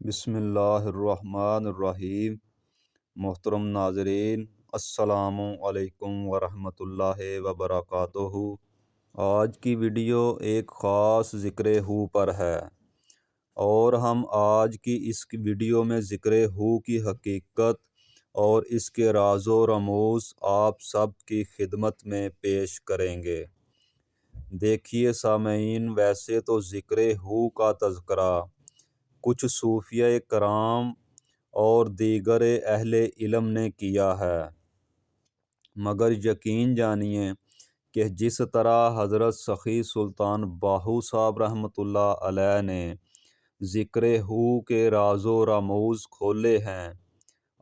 بسم اللہ الرحمن الرحیم۔ محترم ناظرین، السلام علیکم ورحمۃ اللہ وبرکاتہ۔ آج کی ویڈیو ایک خاص ذکر ہو پر ہے، اور ہم آج کی اس ویڈیو میں ذکر ہو کی حقیقت اور اس کے راز و رموز آپ سب کی خدمت میں پیش کریں گے۔ دیکھیے سامعین، ویسے تو ذکر ہو کا تذکرہ کچھ صوفیہ کرام اور دیگر اہل علم نے کیا ہے، مگر یقین جانیے کہ جس طرح حضرت سخی سلطان باہو صاحب رحمۃ اللہ علیہ نے ذکر ہو کے راز و رموز کھولے ہیں،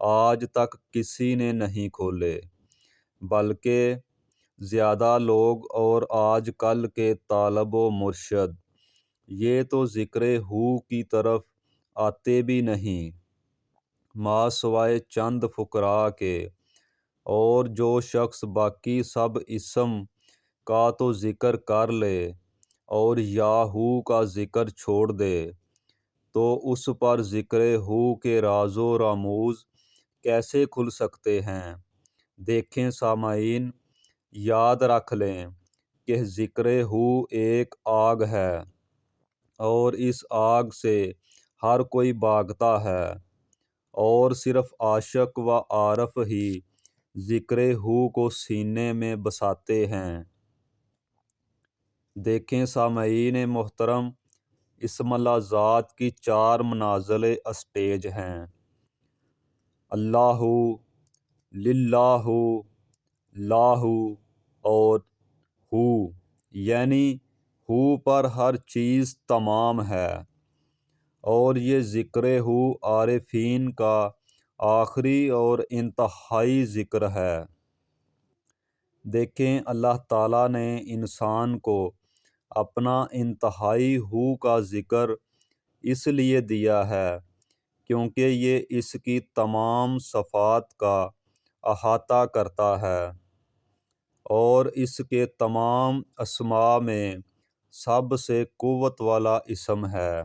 آج تک کسی نے نہیں کھولے، بلکہ زیادہ لوگ اور آج کل کے طالب و مرشد یہ تو ذکر ہو کی طرف آتے بھی نہیں، ما سوائے چند فقراء کے، اور جو شخص باقی سب اسم کا تو ذکر کر لے اور یاہو کا ذکر چھوڑ دے، تو اس پر ذکر ہو کے راز و رموز کیسے کھل سکتے ہیں؟ دیکھیں سامعین، یاد رکھ لیں کہ ذکر ہو ایک آگ ہے، اور اس آگ سے ہر کوئی بھاگتا ہے، اور صرف عاشق و عارف ہی ذکر ہو کو سینے میں بساتے ہیں۔ دیکھیں سامعین محترم، اسم اللہ ذات کی 4 منازل اسٹیج ہیں: اللہ، للہ، لاہ اور ہو، یعنی ہو پر ہر چیز تمام ہے، اور یہ ذکر ہو عارفین کا آخری اور انتہائی ذکر ہے۔ دیکھیں، اللہ تعالیٰ نے انسان کو اپنا انتہائی ہو کا ذکر اس لیے دیا ہے کیونکہ یہ اس کی تمام صفات کا احاطہ کرتا ہے، اور اس کے تمام اسماء میں سب سے قوت والا اسم ہے۔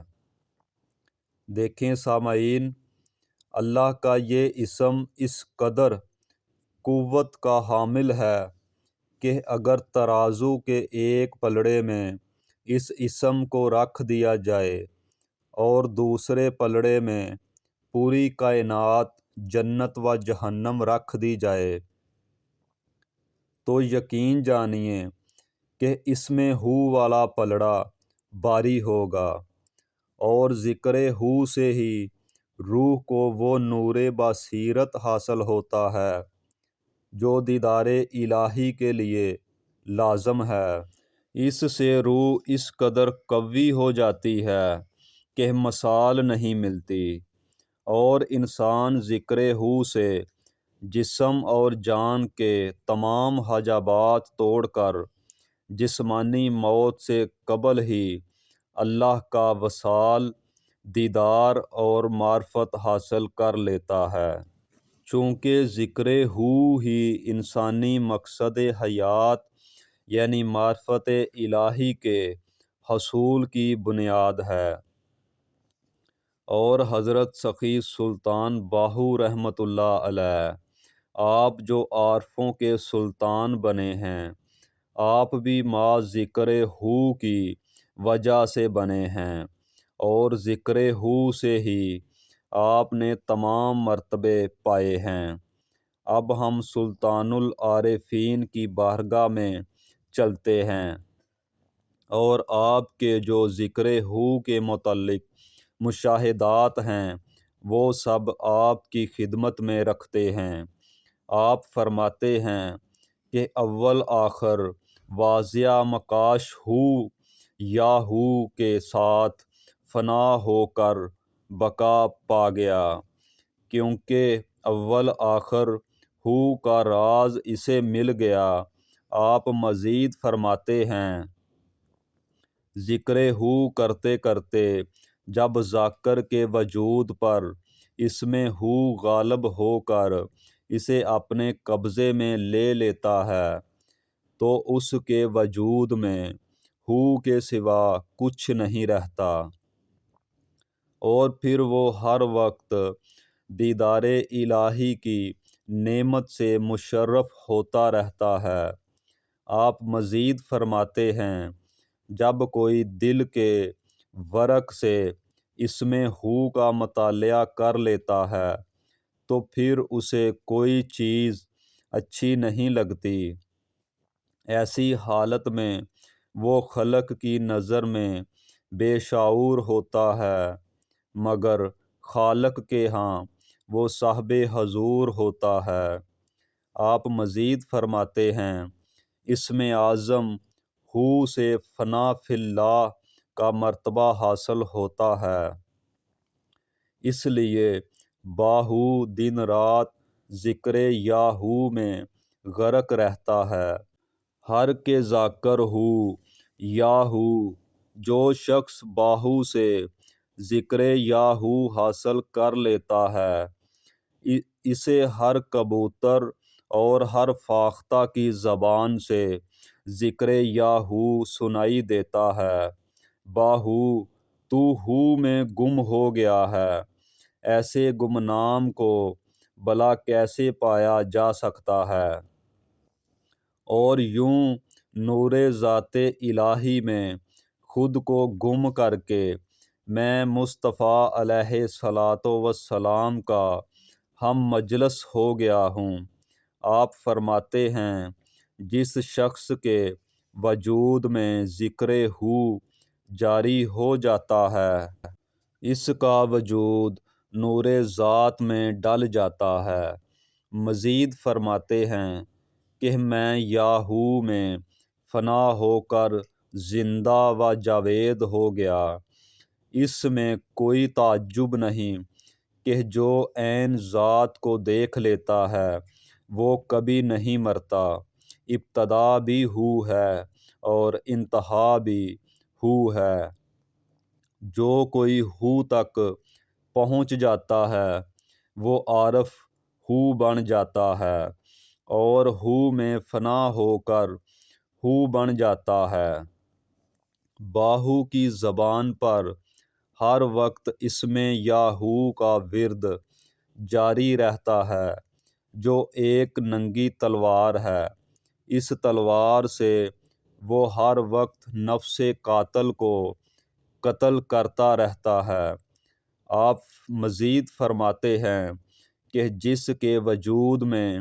دیکھیں سامعین، اللہ کا یہ اسم اس قدر قوت کا حامل ہے کہ اگر ترازو کے ایک پلڑے میں اس اسم کو رکھ دیا جائے اور دوسرے پلڑے میں پوری کائنات، جنت و جہنم رکھ دی جائے، تو یقین جانیے کہ اس میں ہو والا پلڑا بھاری ہوگا، اور ذکر ہو سے ہی روح کو وہ نور بصیرت حاصل ہوتا ہے جو دیدار الہی کے لیے لازم ہے۔ اس سے روح اس قدر قوی ہو جاتی ہے کہ مثال نہیں ملتی، اور انسان ذکر ہو سے جسم اور جان کے تمام حجابات توڑ کر جسمانی موت سے قبل ہی اللہ کا وصال، دیدار اور معرفت حاصل کر لیتا ہے۔ چونکہ ذکر ہو ہی انسانی مقصد حیات یعنی معرفت الہی کے حصول کی بنیاد ہے، اور حضرت سخی سلطان باہو رحمۃ اللہ علیہ، آپ جو عارفوں کے سلطان بنے ہیں، آپ بھی ما ذکر ہو کی وجہ سے بنے ہیں، اور ذکر ہو سے ہی آپ نے تمام مرتبے پائے ہیں۔ اب ہم سلطان العارفین کی بارگاہ میں چلتے ہیں، اور آپ کے جو ذکر ہو کے متعلق مشاہدات ہیں وہ سب آپ کی خدمت میں رکھتے ہیں۔ آپ فرماتے ہیں کہ اول آخر واضح مکاش ہو یا ہو کے ساتھ فنا ہو کر بقا پا گیا، کیونکہ اول آخر ہو کا راز اسے مل گیا۔ آپ مزید فرماتے ہیں، ذکر ہو کرتے کرتے جب ذاکر کے وجود پر اس میں ہو غالب ہو کر اسے اپنے قبضے میں لے لیتا ہے، تو اس کے وجود میں ہو کے سوا کچھ نہیں رہتا۔ اور پھر وہ ہر وقت دیدار الہی کی نعمت سے مشرف ہوتا رہتا ہے۔ آپ مزید فرماتے ہیں، جب کوئی دل کے ورق سے اسم ہو کا مطالعہ کر لیتا ہے تو پھر اسے کوئی چیز اچھی نہیں لگتی۔ ایسی حالت میں وہ خلق کی نظر میں بے شعور ہوتا ہے، مگر خالق کے ہاں وہ صاحب حضور ہوتا ہے۔ آپ مزید فرماتے ہیں، اسم اعظم ہو سے فنا فی اللہ کا مرتبہ حاصل ہوتا ہے، اس لیے باہو دن رات ذکر یاہو میں غرق رہتا ہے۔ ہر کے ذاکر ہو یاہو، جو شخص باہو سے ذکر یاہو حاصل کر لیتا ہے، اسے ہر کبوتر اور ہر فاختہ کی زبان سے ذکر یاہو سنائی دیتا ہے۔ باہو، تو ہو میں گم ہو گیا ہے، ایسے گمنام کو بھلا کیسے پایا جا سکتا ہے؟ اور یوں نور ذات الہی میں خود کو گم کر کے میں مصطفیٰ علیہ الصلاۃ والسلام کا ہم مجلس ہو گیا ہوں۔ آپ فرماتے ہیں، جس شخص کے وجود میں ذکر ہو جاری ہو جاتا ہے، اس کا وجود نور ذات میں ڈل جاتا ہے۔ مزید فرماتے ہیں کہ میں یاہو میں فنا ہو کر زندہ و جاوید ہو گیا۔ اس میں کوئی تعجب نہیں کہ جو عین ذات کو دیکھ لیتا ہے وہ کبھی نہیں مرتا۔ ابتدا بھی ہو ہے اور انتہا بھی ہو ہے۔ جو کوئی ہو تک پہنچ جاتا ہے وہ عارف ہو بن جاتا ہے، اور ہو میں فنا ہو کر ہو بن جاتا ہے۔ باہو کی زبان پر ہر وقت اسم یاہو کا ورد جاری رہتا ہے، جو ایک ننگی تلوار ہے۔ اس تلوار سے وہ ہر وقت نفس قاتل کو قتل کرتا رہتا ہے۔ آپ مزید فرماتے ہیں کہ جس کے وجود میں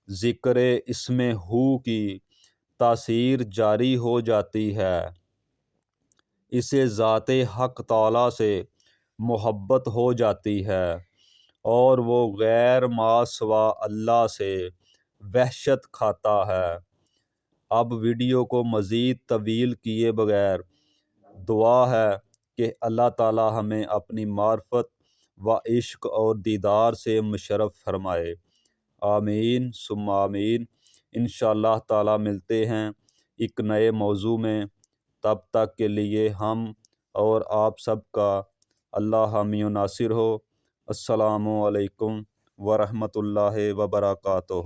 ذکر اسم ہو کی تاثیر جاری ہو جاتی ہے، اسے ذات حق تعالیٰ سے محبت ہو جاتی ہے، اور وہ غیر ما سوا اللہ سے وحشت کھاتا ہے۔ اب ویڈیو کو مزید طویل کیے بغیر دعا ہے کہ اللہ تعالی ہمیں اپنی معرفت و عشق اور دیدار سے مشرف فرمائے۔ آمین ثم آمین۔ انشاءاللہ تعالی ملتے ہیں ایک نئے موضوع میں، تب تک کے لیے ہم اور آپ سب کا اللہ حامی و ناصر ہو۔ السلام علیکم ورحمۃ اللہ وبرکاتہ۔